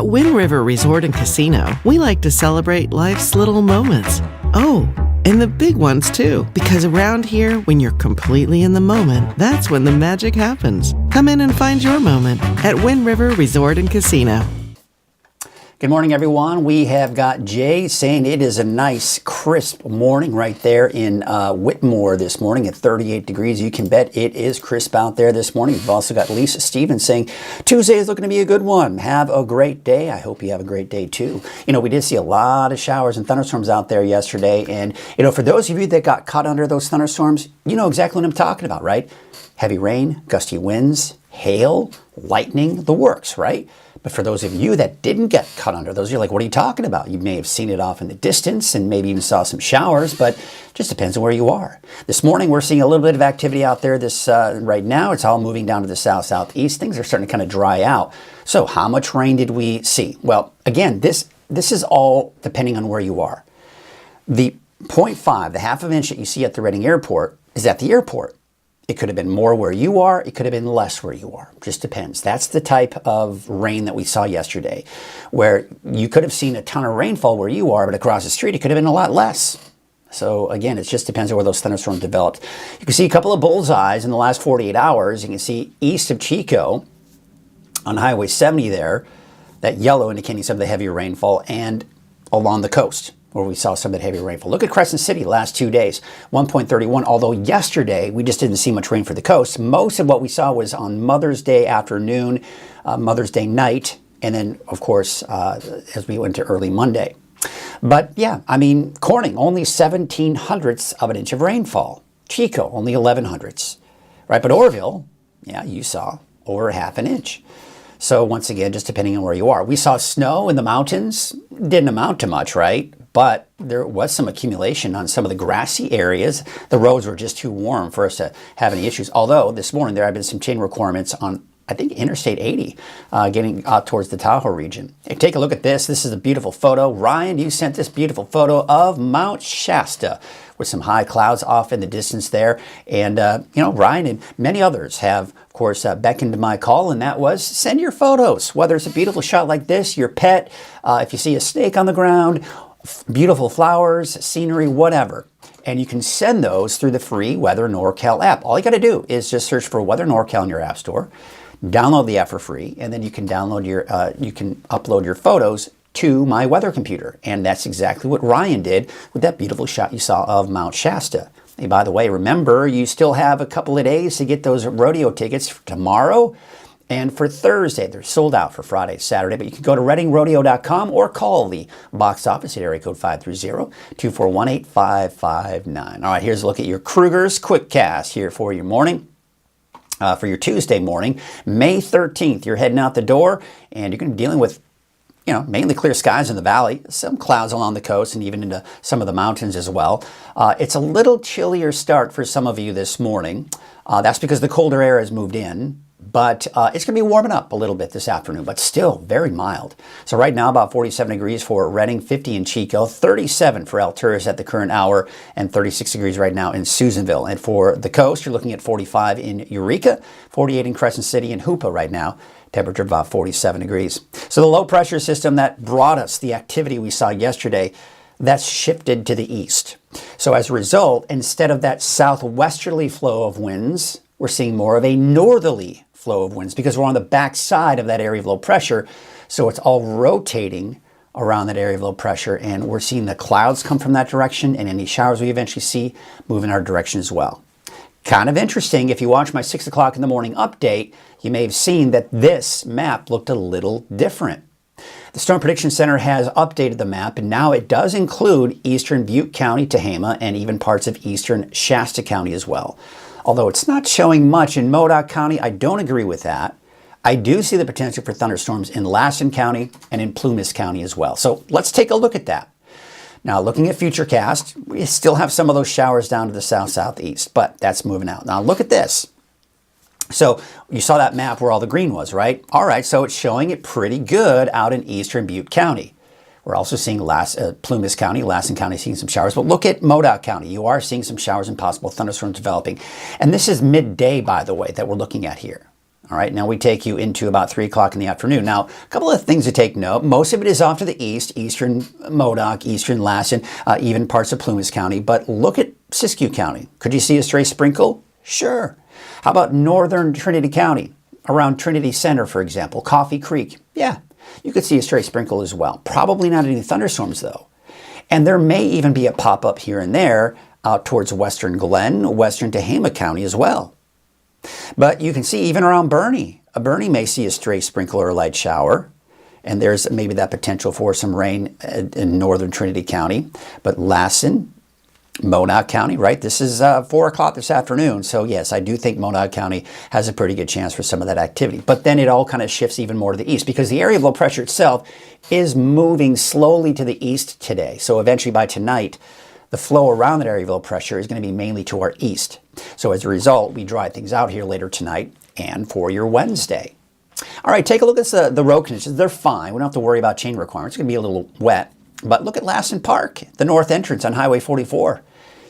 At Wind River Resort and Casino, we like to celebrate life's little moments. Oh, and the big ones too. Because around here, when you're completely in the moment, that's when the magic happens. Come in and find your moment at Wind River Resort and Casino. Good morning, everyone. We have got Jay saying it is a nice, crisp morning right there in Whitmore this morning at 38 degrees. You can bet it is crisp out there this morning. We've also got Lisa Stevens saying Tuesday is looking to be a good one. Have a great day. I hope you have a great day, too. You know, we did see a lot of showers and thunderstorms out there yesterday. And, you know, for those of you that got caught under those thunderstorms, you know exactly what I'm talking about, right? Heavy rain, gusty winds, hail, lightning, the works, right? But for those of you that didn't get caught under those, you're like, what are you talking about? You may have seen it off in the distance and maybe even saw some showers, but it just depends on where you are. This morning, we're seeing a little bit of activity out there. Right now, it's all moving down to the south-southeast. Things are starting to kind of dry out. So how much rain did we see? Well, again, this is all depending on where you are. The 0.5, the half of an inch that you see at the Reading Airport is at the airport. It could have been more where you are. It could have been less where you are. Just depends. That's the type of rain that we saw yesterday, where you could have seen a ton of rainfall where you are, but across the street, it could have been a lot less. So again, it just depends on where those thunderstorms developed. You can see a couple of bullseyes in the last 48 hours. You can see east of Chico on Highway 70 there, that yellow indicating some of the heavier rainfall, and along the coast, where we saw some of that heavy rainfall. Look at Crescent City last 2 days, 1.31, although yesterday we just didn't see much rain for the coast. Most of what we saw was on Mother's Day afternoon, Mother's Day night, and then, of course, as we went to early Monday. But yeah, I mean, Corning, only 17 hundredths of an inch of rainfall. Chico, only 11 hundredths, right? But Orville, yeah, you saw over half an inch. So once again, just depending on where you are. We saw snow in the mountains, didn't amount to much, right? But there was some accumulation on some of the grassy areas. The roads were just too warm for us to have any issues. Although this morning there have been some chain requirements on, I think, Interstate 80, getting out towards the Tahoe region. Hey, take a look at this. This is a beautiful photo. Ryan, you sent this beautiful photo of Mount Shasta with some high clouds off in the distance there. And, you know, Ryan and many others have, of course, beckoned to my call, and that was send your photos, whether it's a beautiful shot like this, your pet, if you see a snake on the ground, beautiful flowers, scenery, whatever. And you can send those through the free Weather NorCal app. All you got to do is just search for Weather NorCal in your app store, download the app for free, and then you can download you can upload your photos to my weather computer. And that's exactly what Ryan did with that beautiful shot you saw of Mount Shasta. Hey, by the way, remember, you still have a couple of days to get those rodeo tickets for tomorrow and for Thursday. They're sold out for Friday, Saturday, but you can go to readingrodeo.com or call the box office at area code 530-241-8559. All right, here's a look at your Krueger's Quick Cast here for your morning. For your Tuesday morning, May 13th, you're heading out the door, and you're going to be dealing with, you know, mainly clear skies in the valley, some clouds along the coast, and even into some of the mountains as well. It's a little chillier start for some of you this morning. That's because the colder air has moved in. But it's going to be warming up a little bit this afternoon, but still very mild. So right now, about 47 degrees for Reading, 50 in Chico, 37 for Alturas at the current hour, and 36 degrees right now in Susanville. And for the coast, you're looking at 45 in Eureka, 48 in Crescent City, and Hoopa right now. Temperature about 47 degrees. So the low pressure system that brought us the activity we saw yesterday, that's shifted to the east. So as a result, instead of that southwesterly flow of winds, we're seeing more of a northerly flow of winds because we're on the back side of that area of low pressure. So it's all rotating around that area of low pressure, and we're seeing the clouds come from that direction, and any showers we eventually see move in our direction as well. Kind of interesting, if you watch my 6 o'clock in the morning update, you may have seen that this map looked a little different. The Storm Prediction Center has updated the map, and now it does include eastern Butte County, Tehama, and even parts of eastern Shasta County as well. Although it's not showing much in Modoc County, I don't agree with that. I do see the potential for thunderstorms in Lassen County and in Plumas County as well. So let's take a look at that. Now, looking at Futurecast, we still have some of those showers down to the south-southeast, but that's moving out. Now, look at this. So you saw that map where all the green was, right? All right, so it's showing it pretty good out in eastern Butte County. We're also seeing Plumas County, Lassen County seeing some showers. But look at Modoc County. You are seeing some showers and possible thunderstorms developing. And this is midday, by the way, that we're looking at here. All right, now we take you into about 3 o'clock in the afternoon. Now, a couple of things to take note. Most of it is off to the east, eastern Modoc, eastern Lassen, even parts of Plumas County. But look at Siskiyou County. Could you see a stray sprinkle? Sure. How about northern Trinity County? Around Trinity Center, for example, Coffee Creek. Yeah, you could see a stray sprinkle as well. Probably not any thunderstorms, though. And there may even be a pop-up here and there out towards western Glen, western Tehama County as well. But you can see even around Bernie. Bernie may see a stray sprinkle or a light shower. And there's maybe that potential for some rain in northern Trinity County. But Lassen, Modoc County, right? This is 4 o'clock this afternoon. So yes, I do think Modoc County has a pretty good chance for some of that activity. But then it all kind of shifts even more to the east because the area of low pressure itself is moving slowly to the east today. So eventually by tonight, the flow around that area of low pressure is going to be mainly to our east. So as a result, we dry things out here later tonight and for your Wednesday. All right, take a look at the road conditions. They're fine. We don't have to worry about chain requirements. It's going to be a little wet. But look at Lassen Park, the north entrance on Highway 44.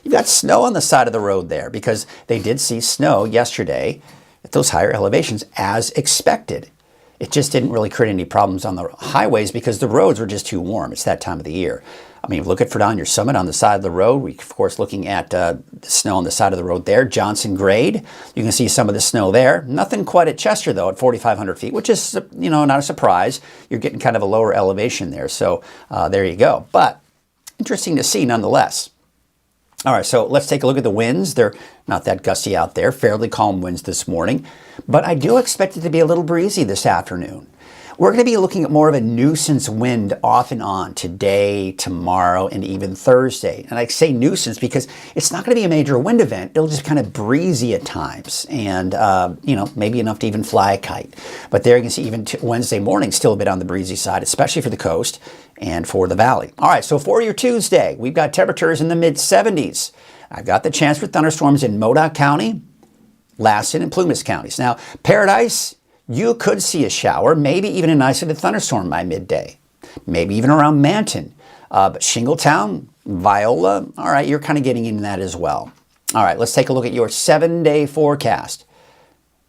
You've got snow on the side of the road there because they did see snow yesterday at those higher elevations as expected. It just didn't really create any problems on the highways because the roads were just too warm. It's that time of the year. I mean, look at Fredonia Summit on the side of the road. We, of course, looking at the snow on the side of the road there. Johnson Grade, you can see some of the snow there. Nothing quite at Chester, though, at 4,500 feet, which is, not a surprise. You're getting kind of a lower elevation there. So there you go. But interesting to see nonetheless. All right, so let's take a look at the winds. They're not that gusty out there. Fairly calm winds this morning. But I do expect it to be a little breezy this afternoon. We're going to be looking at more of a nuisance wind off and on today, tomorrow, and even Thursday. And I say nuisance because it's not going to be a major wind event. It'll just kind of breezy at times and, maybe enough to even fly a kite. But there you can see even Wednesday morning still a bit on the breezy side, especially for the coast and for the valley. All right, so for your Tuesday, we've got temperatures in the mid-70s. I've got the chance for thunderstorms in Modoc County, Lassen, and Plumas counties. Now, Paradise, you could see a shower, maybe even an isolated thunderstorm by midday, maybe even around Manton. But Shingletown, Viola, all right, you're kind of getting in that as well. All right, let's take a look at your 7-day forecast.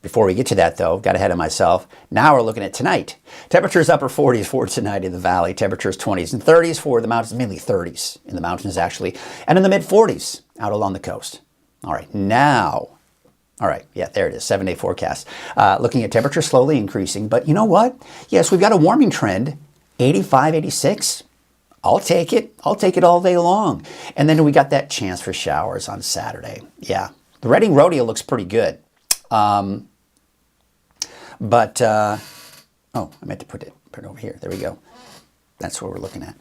Before we get to that, though, got ahead of myself. Now we're looking at tonight. Temperatures upper 40s for tonight in the valley. Temperatures 20s and 30s for the mountains, mainly 30s in the mountains, actually. And in the mid-40s out along the coast. All right, now... All right, yeah, there it is, 7-day forecast. Looking at temperature slowly increasing, but you know what? Yes, we've got a warming trend, 85, 86. I'll take it. I'll take it all day long. And then we got that chance for showers on Saturday. Yeah, the Reading Rodeo looks pretty good. I meant to put it over here. There we go. That's what we're looking at.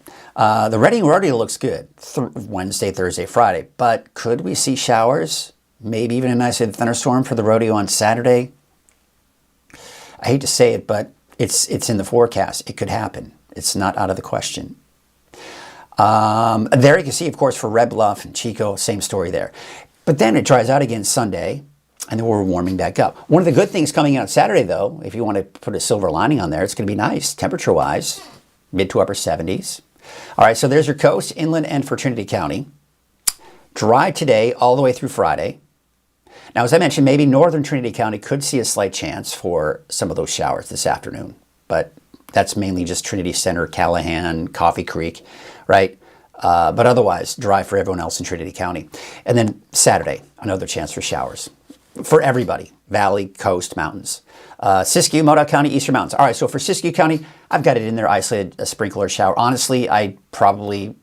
The Reading Rodeo looks good, Wednesday, Thursday, Friday. But could we see showers? Maybe even a nice thunderstorm for the rodeo on Saturday. I hate to say it, but it's in the forecast. It could happen. It's not out of the question. There you can see, of course, for Red Bluff and Chico, same story there. But then it dries out again Sunday, and then we're warming back up. One of the good things coming out Saturday, though, if you want to put a silver lining on there, it's going to be nice, temperature-wise, mid to upper 70s. All right, so there's your coast, inland, and for Trinity County. Dry today all the way through Friday. Now, as I mentioned, maybe northern Trinity County could see a slight chance for some of those showers this afternoon, but that's mainly just Trinity Center, Callahan, Coffee Creek, right? But otherwise, dry for everyone else in Trinity County. And then Saturday, another chance for showers for everybody, valley, coast, mountains. Siskiyou, Modoc County, Eastern Mountains. All right, so for Siskiyou County, I've got it in there, isolated, a sprinkler shower. Honestly, I probably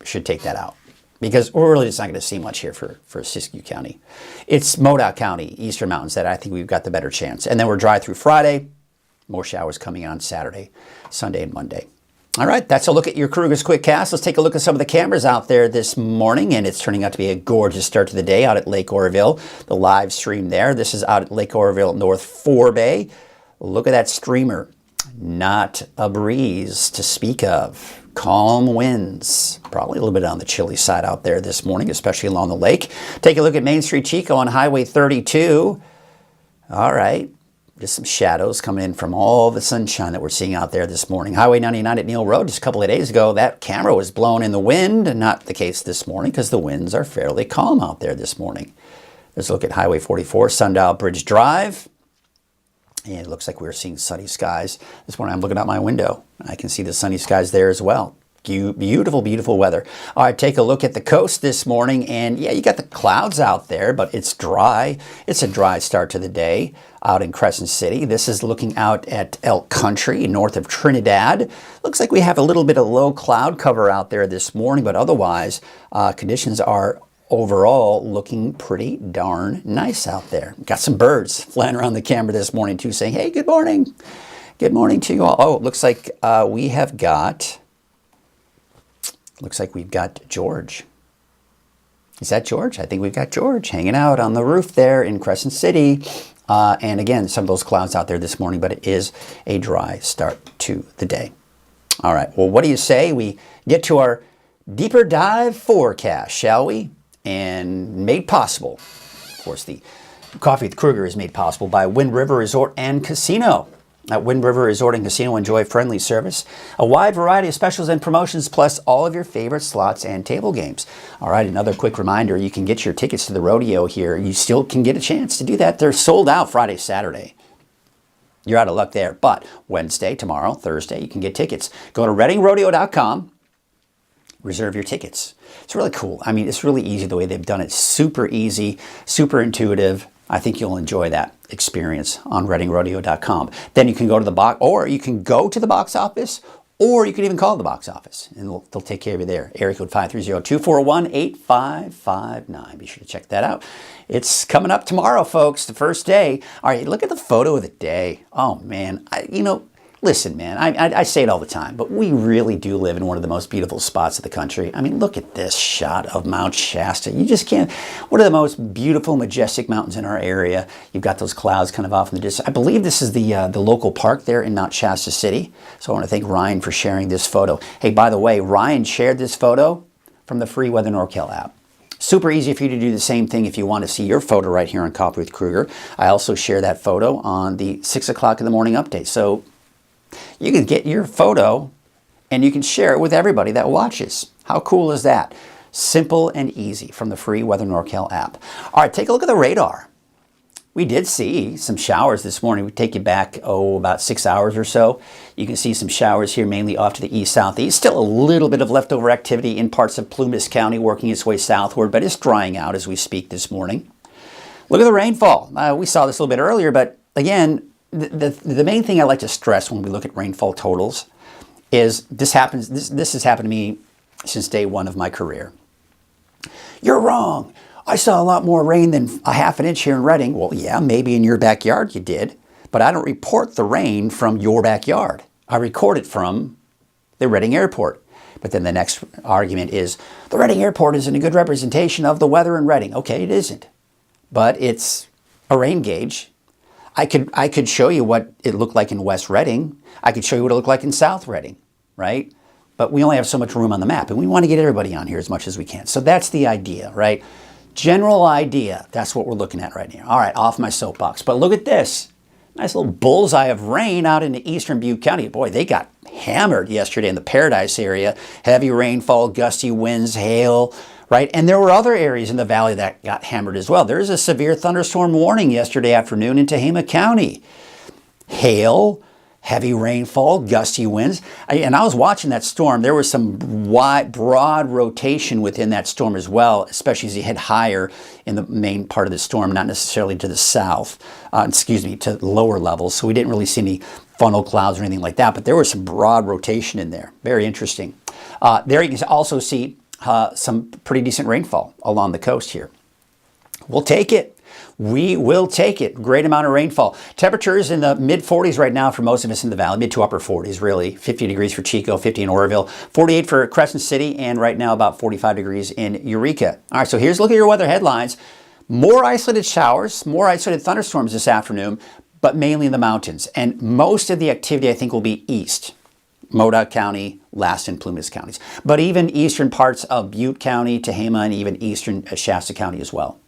should take that out, because we're really just not going to see much here for Siskiyou County. It's Modoc County, Eastern Mountains, that I think we've got the better chance. And then we're dry through Friday. More showers coming on Saturday, Sunday, and Monday. All right, that's a look at your Krueger's Quick Cast. Let's take a look at some of the cameras out there this morning, and it's turning out to be a gorgeous start to the day out at Lake Oroville. The live stream there. This is out at Lake Oroville, North Forebay. Look at that streamer. Not a breeze to speak of. Calm winds, probably a little bit on the chilly side out there this morning, especially along the lake. Take a look at Main Street Chico on Highway 32. All right, just some shadows coming in from all the sunshine that we're seeing out there this morning. Highway 99 at Neal Road, just a couple of days ago, that camera was blown in the wind. Not the case this morning because the winds are fairly calm out there this morning. Let's look at Highway 44, Sundial Bridge Drive. And it looks like we're seeing sunny skies. This morning I'm looking out my window. I can see the sunny skies there as well. Beautiful, beautiful weather. All right, take a look at the coast this morning. And yeah, you got the clouds out there, but it's dry. It's a dry start to the day out in Crescent City. This is looking out at Elk Country, north of Trinidad. Looks like we have a little bit of low cloud cover out there this morning, but otherwise, conditions are overall looking pretty darn nice out there. Got some birds flying around the camera this morning too, saying, hey, good morning. Good morning to you all. Oh, it looks like we've got George. Is that George? I think we've got George hanging out on the roof there in Crescent City. And again, some of those clouds out there this morning, but it is a dry start to the day. All right, well, what do you say we get to our deeper dive forecast, shall we? And made possible, of course, the Coffee with Krueger is made possible by Wind River Resort and Casino. At Wind River Resort and Casino, enjoy friendly service, a wide variety of specials and promotions, plus all of your favorite slots and table games. All right, another quick reminder, you can get your tickets to the rodeo here. You still can get a chance to do that. They're sold out Friday, Saturday. You're out of luck there. But Wednesday, tomorrow, Thursday, you can get tickets. Go to readingrodeo.com. Reserve your tickets. It's really cool. I mean, it's really easy the way they've done it. Super easy, super intuitive. I think you'll enjoy that experience on readingrodeo.com. Then you can go to the box, or you can go to the box office, or you can even call the box office, and they'll take care of you there. Area code 530-241-8559. Be sure to check that out. It's coming up tomorrow, folks, the first day. All right, look at the photo of the day. Oh, man. Listen, man, I say it all the time, but we really do live in one of the most beautiful spots of the country. I mean, look at this shot of Mount Shasta. You just can't. One of the most beautiful, majestic mountains in our area. You've got those clouds kind of off in the distance. I believe this is the local park there in Mount Shasta City. So I want to thank Ryan for sharing this photo. Hey, by the way, Ryan shared this photo from the free Weather NorCal app. Super easy for you to do the same thing if you want to see your photo right here on Coffee with Krueger. I also share that photo on the 6 o'clock in the morning update. So you can get your photo and you can share it with everybody that watches. How cool is that? Simple and easy from the free Weather NorCal app. All right, take a look at the radar. We did see some showers this morning. We take you back, about 6 hours or so. You can see some showers here, mainly off to the east-southeast. Still a little bit of leftover activity in parts of Plumas County working its way southward, but it's drying out as we speak this morning. Look at the rainfall. We saw this a little bit earlier, but again, the main thing I like to stress when we look at rainfall totals is this has happened to me since day one of my career. You're wrong. I saw a lot more rain than a half an inch here in Reading. Well, yeah, maybe in your backyard you did, but I don't report the rain from your backyard. I record it from the Reading Airport. But then the next argument is the Reading Airport isn't a good representation of the weather in Reading. Okay, it isn't, but it's a rain gauge. I could show you what it looked like in West Reading. I could show you what it looked like in South Reading, right? But we only have so much room on the map, and we want to get everybody on here as much as we can. So that's the idea, right? General idea. That's what we're looking at right now. All right, off my soapbox. But look at this. Nice little bullseye of rain out into eastern Butte County. Boy, they got hammered yesterday in the Paradise area. Heavy rainfall, gusty winds, hail, right? And there were other areas in the valley that got hammered as well. There's a severe thunderstorm warning yesterday afternoon in Tehama County. Hail, heavy rainfall, gusty winds. And I was watching that storm. There was some broad rotation within that storm as well, especially as you head higher in the main part of the storm, not necessarily to the south, to lower levels. So we didn't really see any funnel clouds or anything like that, but there was some broad rotation in there. Very interesting. There you can also see some pretty decent rainfall along the coast here. We'll take it. We will take it. Great amount of rainfall. Temperatures in the mid-40s right now for most of us in the valley, mid to upper 40s really. 50 degrees for Chico, 50 in Oroville, 48 for Crescent City, and right now about 45 degrees in Eureka. All right, so here's a look at your weather headlines. More isolated showers, more isolated thunderstorms this afternoon, but mainly in the mountains. And most of the activity, I think, will be east. Modoc County, last in Plumas counties. But even eastern parts of Butte County, Tehama, and even eastern Shasta County as well.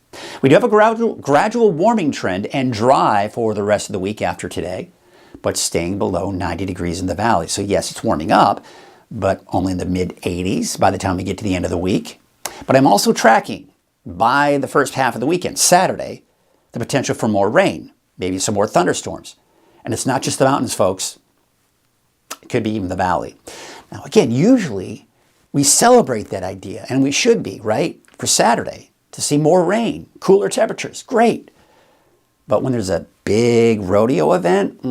We do have a gradual warming trend and dry for the rest of the week after today, but staying below 90 degrees in the valley. So yes, it's warming up, but only in the mid-80s by the time we get to the end of the week. But I'm also tracking by the first half of the weekend, Saturday, the potential for more rain, maybe some more thunderstorms. And it's not just the mountains, folks. It could be even the valley. Now, again, usually we celebrate that idea, and we should be, right? For Saturday, to see more rain, cooler temperatures, great. But when there's a big rodeo event,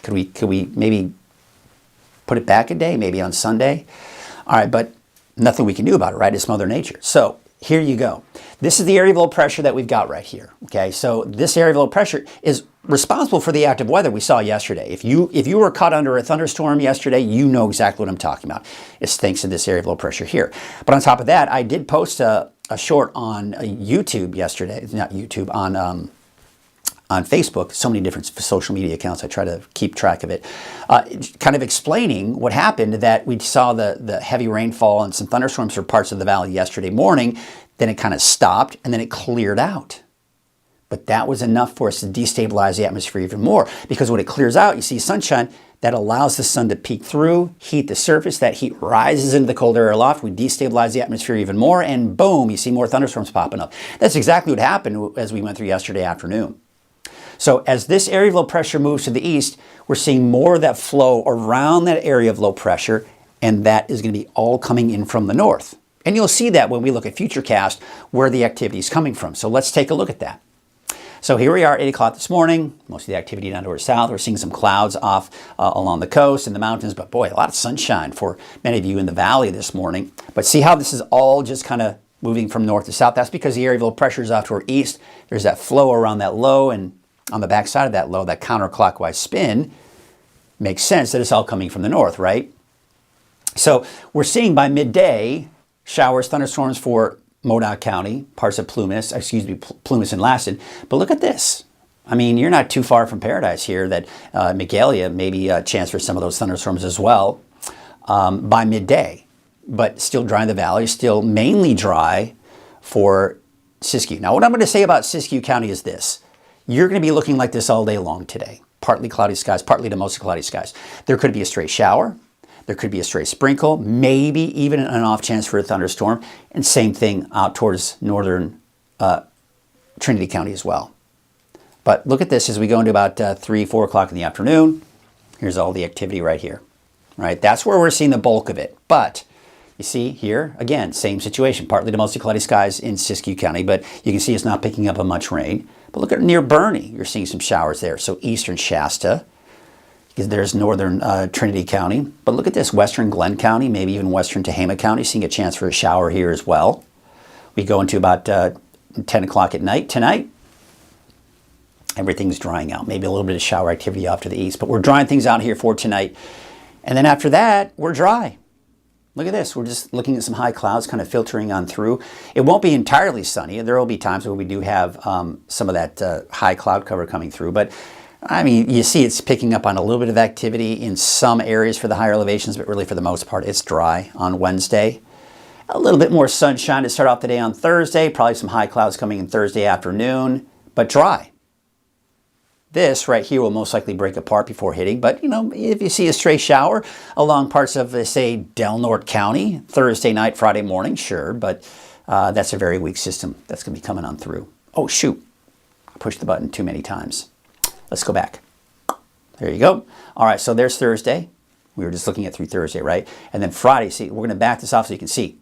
could we maybe put it back a day, maybe on Sunday? All right, but nothing we can do about it, right? It's Mother Nature. So here you go. This is the area of low pressure that we've got right here. Okay, so this area of low pressure is responsible for the active weather we saw yesterday. If you were caught under a thunderstorm yesterday, you know exactly what I'm talking about. It's thanks to this area of low pressure here. But on top of that, I did post a short on YouTube yesterday, not YouTube, on Facebook, so many different social media accounts, I try to keep track of it, kind of explaining what happened, that we saw the heavy rainfall and some thunderstorms for parts of the valley yesterday morning, then it kind of stopped, and then it cleared out. But that was enough for us to destabilize the atmosphere even more, because when it clears out, you see sunshine, that allows the sun to peek through, heat the surface, that heat rises into the cold air aloft, we destabilize the atmosphere even more, and boom, you see more thunderstorms popping up. That's exactly what happened as we went through yesterday afternoon. So as this area of low pressure moves to the east, we're seeing more of that flow around that area of low pressure, and that is going to be all coming in from the north. And you'll see that when we look at Futurecast, where the activity is coming from. So let's take a look at that. So here we are, 8 o'clock this morning. Most of the activity down towards south. We're seeing some clouds off along the coast and the mountains, but boy, a lot of sunshine for many of you in the valley this morning. But see how this is all just kind of moving from north to south? That's because the area of low pressure is off toward east. There's that flow around that low, and on the back side of that low, that counterclockwise spin, makes sense that it's all coming from the north, right? So we're seeing by midday showers, thunderstorms for Modoc County, parts of Plumas and Lassen. But look at this. I mean, you're not too far from paradise here, that Magalia, maybe a chance for some of those thunderstorms as well by midday. But still dry in the valley, still mainly dry for Siskiyou. Now, what I'm going to say about Siskiyou County is this. You're going to be looking like this all day long today. Partly cloudy skies, partly to mostly cloudy skies. There could be a stray shower. There could be a stray sprinkle, maybe even an off chance for a thunderstorm. And same thing out towards northern Trinity County as well. But look at this as we go into about 3, 4 o'clock in the afternoon. Here's all the activity right here. Right? That's where we're seeing the bulk of it. But you see here, again, same situation. Partly to mostly cloudy skies in Siskiyou County, but you can see it's not picking up on much rain. But look at near Bernie, you're seeing some showers there. So eastern Shasta, because there's northern Trinity County. But look at this, western Glenn County, maybe even western Tehama County, seeing a chance for a shower here as well. We go into about 10 o'clock at night tonight. Everything's drying out. Maybe a little bit of shower activity off to the east, but we're drying things out here for tonight. And then after that, we're dry. Look at this. We're just looking at some high clouds kind of filtering on through. It won't be entirely sunny. There will be times where we do have some of that high cloud cover coming through. But, I mean, you see it's picking up on a little bit of activity in some areas for the higher elevations, but really for the most part, it's dry on Wednesday. A little bit more sunshine to start off the day on Thursday. Probably some high clouds coming in Thursday afternoon, but dry. This right here will most likely break apart before hitting, but you know, if you see a stray shower along parts of, say, Del Norte County, Thursday night, Friday morning, sure, but that's a very weak system that's going to be coming on through. Oh, shoot. I pushed the button too many times. Let's go back. There you go. All right, so there's Thursday. We were just looking at through Thursday, right? And then Friday, see, we're going to back this off so you can see.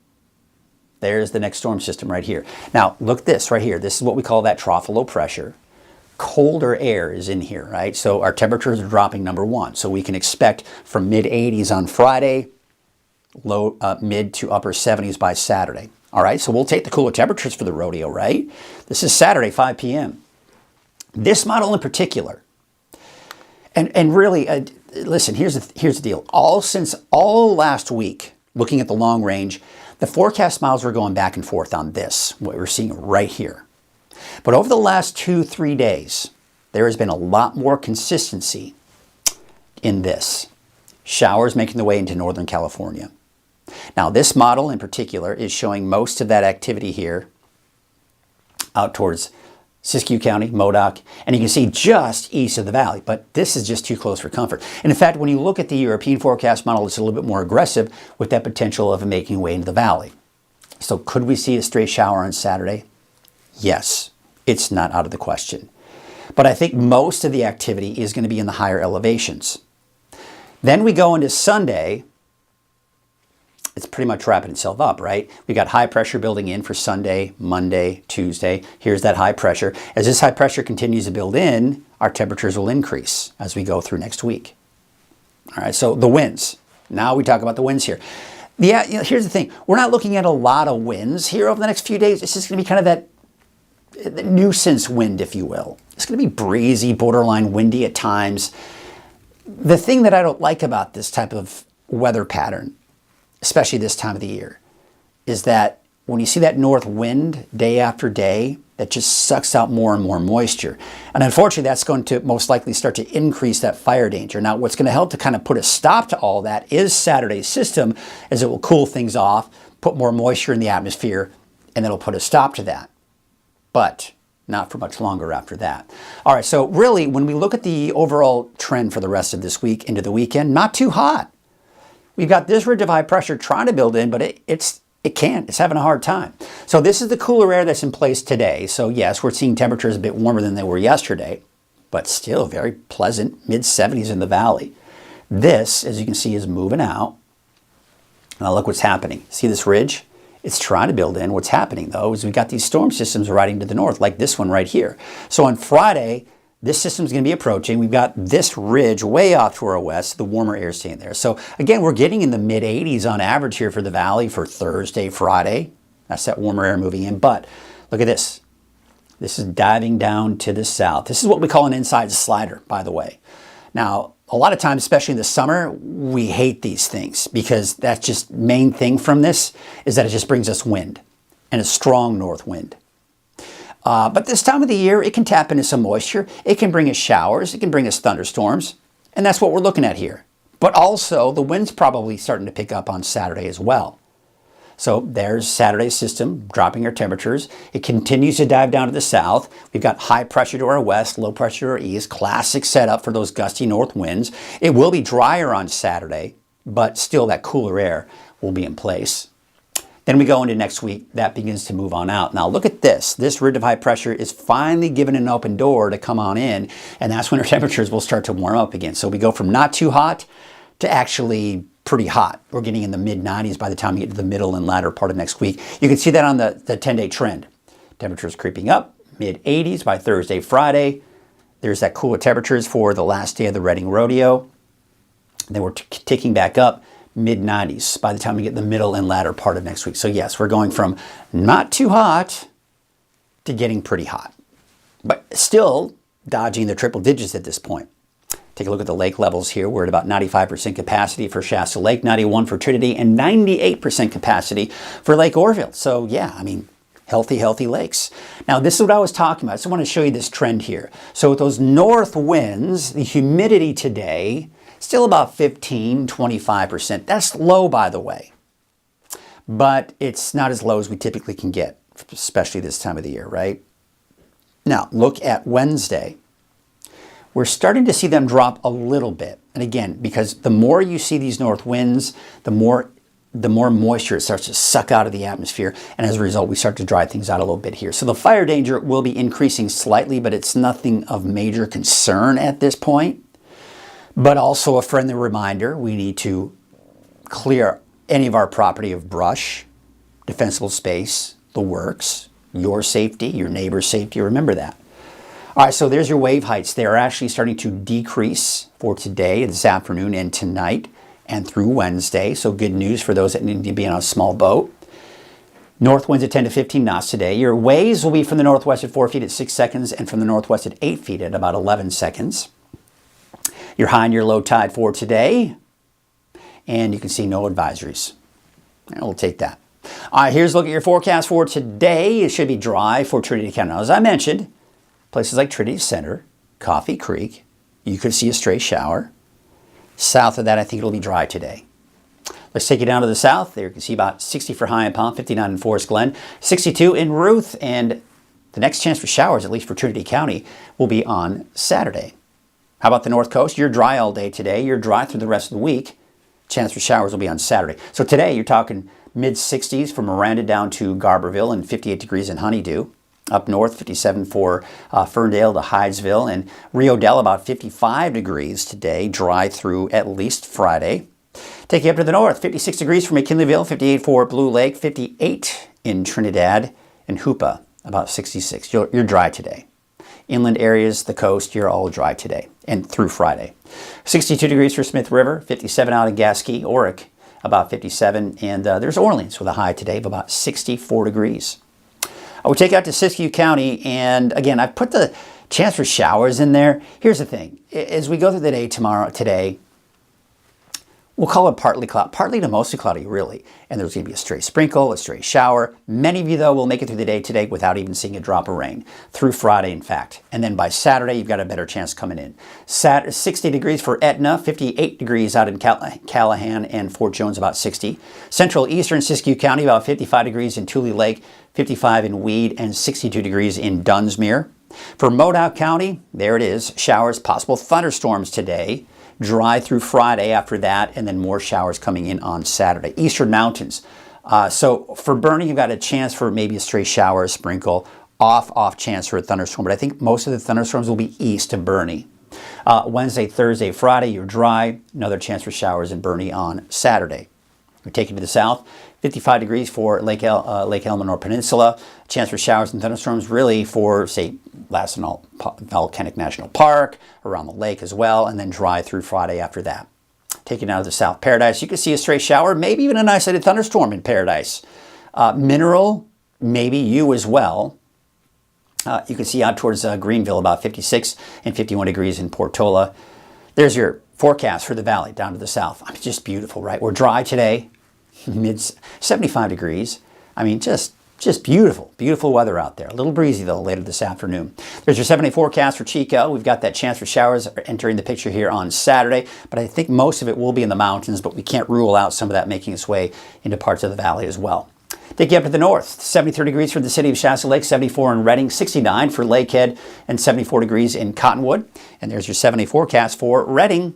There's the next storm system right here. Now, look at this right here. This is what we call that trough of low pressure. Colder air is in here, right? So our temperatures are dropping, number one. So we can expect from mid-80s on Friday, low, mid to upper 70s by Saturday. All right, so we'll take the cooler temperatures for the rodeo, right? This is Saturday, 5 p.m. This model in particular, and really, listen, here's the deal. All last week, looking at the long range, the forecast models were going back and forth on this, what we're seeing right here. But over the last 2-3 days, there has been a lot more consistency in this. Showers making their way into Northern California. Now, this model in particular is showing most of that activity here out towards Siskiyou County, Modoc, and you can see just east of the valley, but this is just too close for comfort. And in fact, when you look at the European forecast model, it's a little bit more aggressive with that potential of making way into the valley. So could we see a stray shower on Saturday? Yes, it's not out of the question. But I think most of the activity is going to be in the higher elevations. Then we go into Sunday. It's pretty much wrapping itself up, right? We got high pressure building in for Sunday, Monday, Tuesday. Here's that high pressure. As this high pressure continues to build in, our temperatures will increase as we go through next week. All right, so the winds. Now we talk about the winds here. Yeah, here's the thing. We're not looking at a lot of winds here over the next few days. It's just going to be kind of that nuisance wind, if you will. It's going to be breezy, borderline windy at times. The thing that I don't like about this type of weather pattern, especially this time of the year, is that when you see that north wind day after day, that just sucks out more and more moisture. And unfortunately, that's going to most likely start to increase that fire danger. Now, what's going to help to kind of put a stop to all that is Saturday's system, as it will cool things off, put more moisture in the atmosphere, and it'll put a stop to that. But not for much longer after that. All right, so really, when we look at the overall trend for the rest of this week into the weekend, not too hot. We've got this ridge of high pressure trying to build in, but it can't. It's having a hard time. So this is the cooler air that's in place today. So yes, we're seeing temperatures a bit warmer than they were yesterday, but still very pleasant, mid-70s in the valley. This, as you can see, is moving out. Now look what's happening. See this ridge? It's trying to build in. What's happening, though, is we've got these storm systems riding to the north, like this one right here. So on Friday, this system's going to be approaching. We've got this ridge way off to our west, the warmer air staying there. So again, we're getting in the mid-80s on average here for the valley for Thursday, Friday. That's that warmer air moving in. But look at this. This is diving down to the south. This is what we call an inside slider, by the way. Now, a lot of times, especially in the summer, we hate these things because that's just main thing from this is that it just brings us wind and a strong north wind. But this time of the year, it can tap into some moisture. It can bring us showers. It can bring us thunderstorms. And that's what we're looking at here. But also, the wind's probably starting to pick up on Saturday as well. So there's Saturday's system dropping our temperatures. It continues to dive down to the south. We've got high pressure to our west, low pressure to our east. Classic setup for those gusty north winds. It will be drier on Saturday, but still that cooler air will be in place. Then we go into next week, that begins to move on out. Now look at this. This ridge of high pressure is finally given an open door to come on in, and that's when our temperatures will start to warm up again. So we go from not too hot to actually pretty hot. We're getting in the mid-90s by the time we get to the middle and latter part of next week. You can see that on the 10-day trend. Temperatures creeping up, mid-80s by Thursday, Friday. There's that cooler temperatures for the last day of the Reading Rodeo. Then we're ticking back up, mid-90s by the time we get the middle and latter part of next week. So yes, we're going from not too hot to getting pretty hot, but still dodging the triple digits at this point. Take a look at the lake levels here. We're at about 95% capacity for Shasta Lake, 91 for Trinity, and 98% capacity for Lake Orville. So yeah, I mean, healthy lakes. Now, this is what I was talking about. I just want to show you this trend here. So with those north winds, the humidity today, still about 15, 25%. That's low, by the way. But it's not as low as we typically can get, especially this time of the year, right? Now, look at Wednesday. We're starting to see them drop a little bit. And again, because the more you see these north winds, the more moisture it starts to suck out of the atmosphere. And as a result, we start to dry things out a little bit here. So the fire danger will be increasing slightly, but it's nothing of major concern at this point. But also a friendly reminder, we need to clear any of our property of brush, defensible space, the works, your safety, your neighbor's safety. Remember that. All right, so there's your wave heights. They're actually starting to decrease for today, this afternoon, and tonight, and through Wednesday. So good news for those that need to be on a small boat. North winds at 10 to 15 knots today. Your waves will be from the northwest at 4 feet at 6 seconds and from the northwest at 8 feet at about 11 seconds. Your high and your low tide for today. And you can see no advisories. And we'll take that. All right, here's a look at your forecast for today. It should be dry for Trinity County. Now, as I mentioned, places like Trinity Center, Coffee Creek, you could see a stray shower. South of that, I think it'll be dry today. Let's take you down to the south. There you can see about 60 for High and Palm, 59 in Forest Glen, 62 in Ruth, and the next chance for showers, at least for Trinity County, will be on Saturday. How about the North Coast? You're dry all day today. You're dry through the rest of the week. Chance for showers will be on Saturday. So today, you're talking mid-60s from Miranda down to Garberville and 58 degrees in Honeydew. Up north, 57 for Ferndale to Hydesville, and Rio Dell about 55 degrees today, dry through at least Friday. Take you up to the north, 56 degrees for McKinleyville, 58 for Blue Lake, 58 in Trinidad, and Hoopa, about 66. You're dry today. Inland areas, the coast, you're all dry today and through Friday. 62 degrees for Smith River, 57 out in Gasquet, Oric, about 57, and there's Orleans with a high today of about 64 degrees. I would take out to Siskiyou County, and again, I put the chance for showers in there. Here's the thing. As we go through the day today, we'll call it partly to mostly cloudy, really. And there's going to be a stray sprinkle, a stray shower. Many of you, though, will make it through the day today without even seeing a drop of rain. Through Friday, in fact. And then by Saturday, you've got a better chance coming in. 60 degrees for Etna, 58 degrees out in Callahan, and Fort Jones, about 60. Central Eastern Siskiyou County, about 55 degrees in Tule Lake, 55 in Weed, and 62 degrees in Dunsmuir. For Modoc County, there it is. Showers, possible thunderstorms today. Dry through Friday after that, and then more showers coming in on Saturday. Eastern Mountains. So for Boerne, you've got a chance for maybe a stray shower, a sprinkle, off chance for a thunderstorm. But I think most of the thunderstorms will be east of Boerne. Wednesday, Thursday, Friday, you're dry. Another chance for showers in Boerne on Saturday. We take it to the south. 55 degrees for Lake Elsinore Peninsula. Chance for showers and thunderstorms really for, say, Lassen Volcanic National Park, around the lake as well, and then dry through Friday after that. Taking out of the South Paradise, you can see a stray shower, maybe even an isolated thunderstorm in Paradise. Mineral, maybe you as well. You can see out towards Greenville, about 56 and 51 degrees in Portola. There's your forecast for the valley down to the south. I mean, just beautiful, right? We're dry today, mid 75 degrees. I mean, just beautiful weather out there. A little breezy, though, later this afternoon. There's your 7-day forecast for Chico. We've got that chance for showers entering the picture here on Saturday, but I think most of it will be in the mountains, but we can't rule out some of that making its way into parts of the valley as well. Take you up to the north, 73 degrees for the city of Shasta Lake, 74 in Redding, 69 for Lakehead, and 74 degrees in Cottonwood. And there's your 7-day forecast for Redding.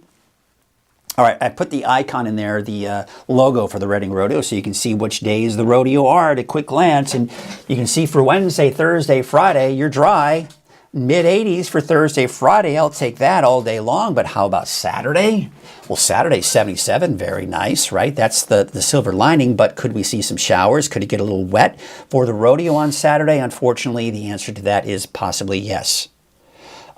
All right, I put the icon in there, the logo for the Redding Rodeo, so you can see which days the rodeo are at a quick glance. And you can see for Wednesday, Thursday, Friday, you're dry. Mid-80s for Thursday, Friday. I'll take that all day long. But how about Saturday? Well, Saturday's 77. Very nice, right? That's the silver lining. But could we see some showers? Could it get a little wet for the rodeo on Saturday? Unfortunately, the answer to that is possibly yes.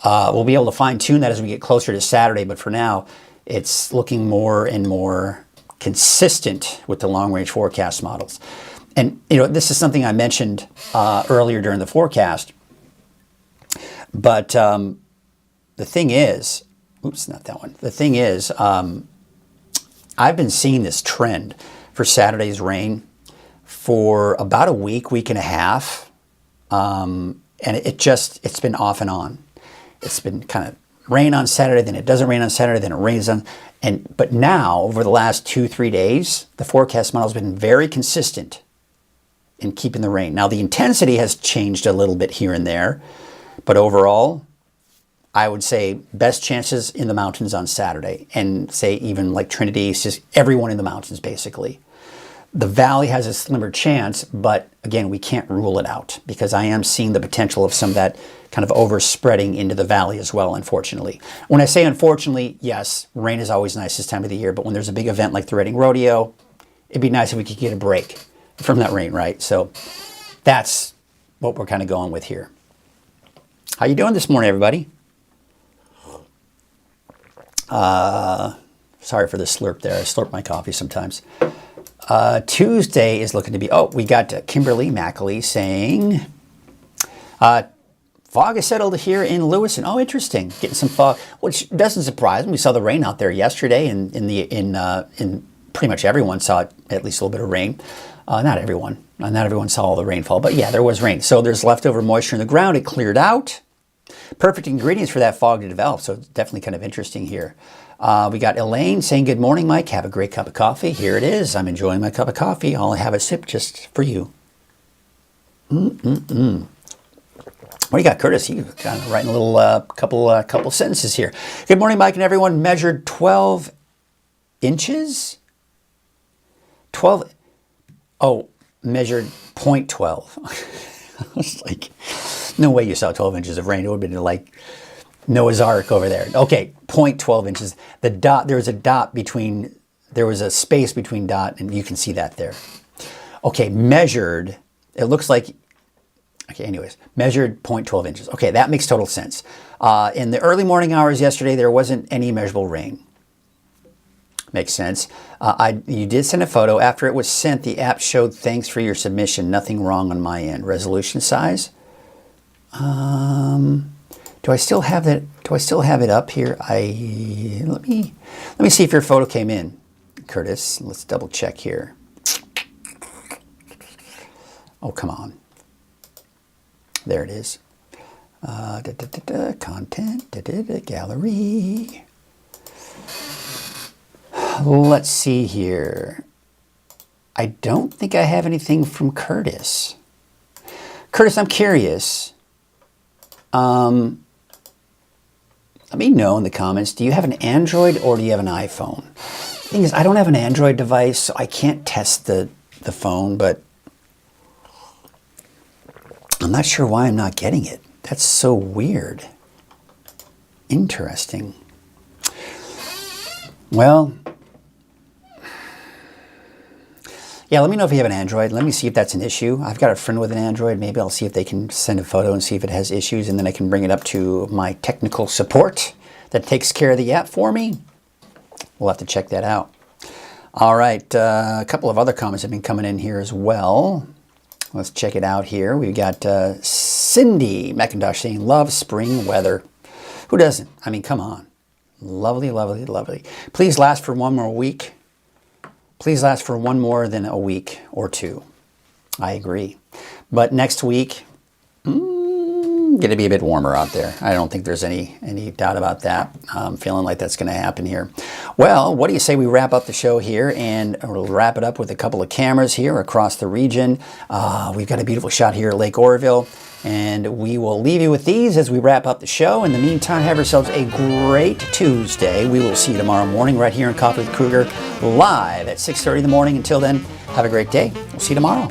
We'll be able to fine-tune that as we get closer to Saturday. But for now, it's looking more and more consistent with the long-range forecast models. And, you know, this is something I mentioned earlier during the forecast. But the thing is, oops, not that one. The thing is, I've been seeing this trend for Saturday's rain for about a week and a half. And it's been off and on. It's been kind of rain on Saturday, then it doesn't rain on Saturday, then it rains on, but now over the last 2-3 days, the forecast model has been very consistent in keeping the rain. Now the intensity has changed a little bit here and there, but overall, I would say best chances in the mountains on Saturday, and say even like Trinity, just everyone in the mountains basically. The valley has a slimmer chance, but again, we can't rule it out because I am seeing the potential of some of that kind of overspreading into the valley as well, unfortunately. When I say unfortunately, yes, rain is always nice this time of the year, but when there's a big event like the Redding Rodeo, it'd be nice if we could get a break from that rain, right? So that's what we're kind of going with here. How you doing this morning, everybody? Sorry for the slurp there. I slurp my coffee sometimes. Tuesday is looking to be, we got Kimberly Mackley saying, fog is settled here in Lewiston. Oh, interesting. Getting some fog, which doesn't surprise me. We saw the rain out there yesterday, and in pretty much everyone saw at least a little bit of rain. Not everyone. Not everyone saw all the rainfall, but yeah, there was rain. So there's leftover moisture in the ground. It cleared out. Perfect ingredients for that fog to develop. So it's definitely kind of interesting here. We got Elaine saying, good morning, Mike. Have a great cup of coffee. Here it is. I'm enjoying my cup of coffee. I'll have a sip just for you. What do you got, Curtis? You kind of writing a little couple sentences here. Good morning, Mike and everyone. Measured 12 inches? 12. Oh, measured 0.12. It's like, no way you saw 12 inches of rain. It would have been like Noah's Ark over there. Okay, 0.12 inches. The dot, there was a dot between, there was a space between dot, and you can see that there. Okay, measured, it looks like, okay, anyways, measured 0.12 inches. Okay, that makes total sense. In the early morning hours yesterday, there wasn't any measurable rain. Makes sense. You did send a photo. After it was sent, the app showed thanks for your submission. Nothing wrong on my end. Resolution size. Do I still have that? Do I still have it up here? Let me see if your photo came in, Curtis. Let's double check here. Oh, come on. There it is. Content, gallery. Let's see here. I don't think I have anything from Curtis. Curtis, I'm curious. Let me know in the comments, do you have an Android or do you have an iPhone? The thing is, I don't have an Android device, so I can't test the phone, but I'm not sure why I'm not getting it. That's so weird. Interesting. Well, yeah, let me know if you have an Android. Let me see if that's an issue. I've got a friend with an Android. Maybe I'll see if they can send a photo and see if it has issues, and then I can bring it up to my technical support that takes care of the app for me. We'll have to check that out. All right, a couple of other comments have been coming in here as well. Let's check it out here. We've got Cindy McIntosh saying, love spring weather. Who doesn't? I mean, come on. Lovely, lovely, lovely. Please last for one more week. Please last for one more than a week or two. I agree. But next week, going to be a bit warmer out there. I don't think there's any doubt about that. I'm feeling like that's going to happen here. Well, what do you say we wrap up the show here, and we'll wrap it up with a couple of cameras here across the region. We've got a beautiful shot here at Lake Oroville, and we will leave you with these as we wrap up the show. In the meantime, have yourselves a great Tuesday. We will see you tomorrow morning right here in Coffee with Krueger, live at 6:30 in the morning. Until then, have a great day. We'll see you tomorrow.